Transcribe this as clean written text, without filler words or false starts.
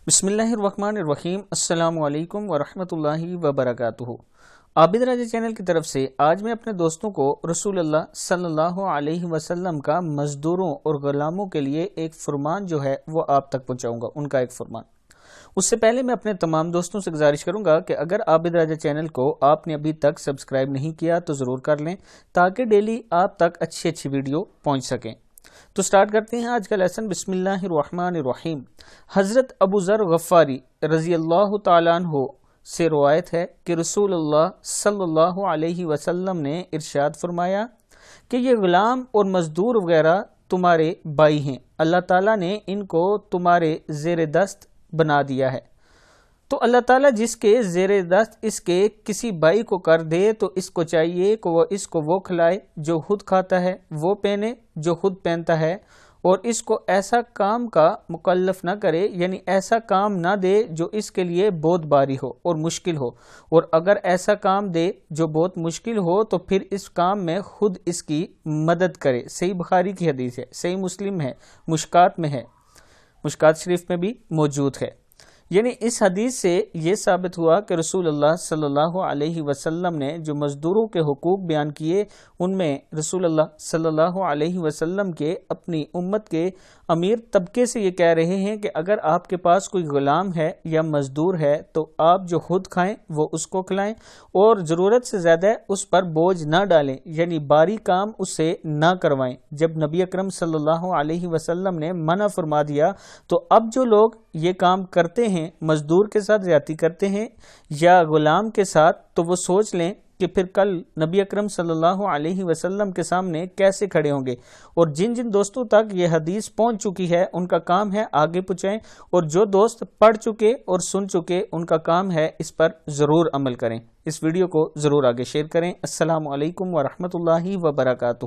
बिस्मिल्लाहिर्रहमानिर्रहीम। अस्सलामु अलैकुम वरहमतुल्लाहि वबरकातुहू। आबिद राजा चैनल की तरफ से आज मैं अपने दोस्तों को रसूलुल्लाह सल्लल्लाहु अलैहि वसल्लम का मजदूरों और गुलामों के लिए एक फरमान जो है वो आप तक पहुंचाऊंगा, उनका एक फरमान। उससे पहले मैं अपने तमाम दोस्तों से गुजारिश करूंगा कि अगर आबिद राजा चैनल को आपने अभी तक सब्सक्राइब नहीं किया तो ज़रूर कर लें ताकि डेली आप तक अच्छी अच्छी वीडियो पहुंच सकें। तो स्टार्ट करते हैं आज का लेसन। बिस्मिल्लाहिर्रहमानिर्रहीम। हज़रत अबू ज़र गफ़ारी रज़ी अल्लाह तआला अन्हु से रवायत है कि रसूलुल्लाह सल्लल्लाहु अलैहि वसल्लम ने इरशाद फरमाया कि ये गुलाम और मज़दूर वगैरह तुम्हारे भाई हैं, अल्लाह ताला ने इनको तुम्हारे ज़ेर दस्त बना दिया है। तो अल्लाह ताला जिसके ज़ेरे दस्त इसके किसी भाई को कर दे तो इसको चाहिए कि वो इसको वो खिलाए जो खुद खाता है, वो पहने जो खुद पहनता है, और इसको ऐसा काम का मुकल्लफ ना करे, यानी ऐसा काम ना दे जो इसके लिए बहुत भारी हो और मुश्किल हो, और अगर ऐसा काम दे जो बहुत मुश्किल हो तो फिर इस काम में खुद इसकी मदद करे। सही बुखारी की हदीस है, सही मुस्लिम है, मुश्कात में है, मुश्कात शरीफ में भी मौजूद है। यानी इस हदीस से ये साबित हुआ कि रसूलुल्लाह सल्लल्लाहु अलैहि वसल्लम ने जो मज़दूरों के हुकूक बयान किए उनमें रसूलुल्लाह सल्लल्लाहु अलैहि वसल्लम के अपनी उम्मत के अमीर तबके से ये कह रहे हैं कि अगर आपके पास कोई गुलाम है या मज़दूर है तो आप जो खुद खाएं वो उसको खिलाएं और ज़रूरत से ज़्यादा उस पर बोझ ना डालें, यानी भारी काम उससे ना करवाएं। जब नबी अकरम सल्लल्लाहु अलैहि वसल्लम ने मना फरमा दिया तो अब जो लोग ये काम करते हैं, मजदूर के साथ ज्यादती करते हैं या गुलाम के साथ, तो वो सोच लें कि फिर कल नबी अकरम सल्लल्लाहु अलैहि वसल्लम के सामने कैसे खड़े होंगे। और जिन जिन दोस्तों तक ये हदीस पहुंच चुकी है उनका काम है आगे पहुंचाएं, और जो दोस्त पढ़ चुके और सुन चुके उनका काम है इस पर ज़रूर अमल करें। इस वीडियो को ज़रूर आगे शेयर करें। अस्सलामु अलैकुम वरहमतुल्लाहि वबरकातुहू।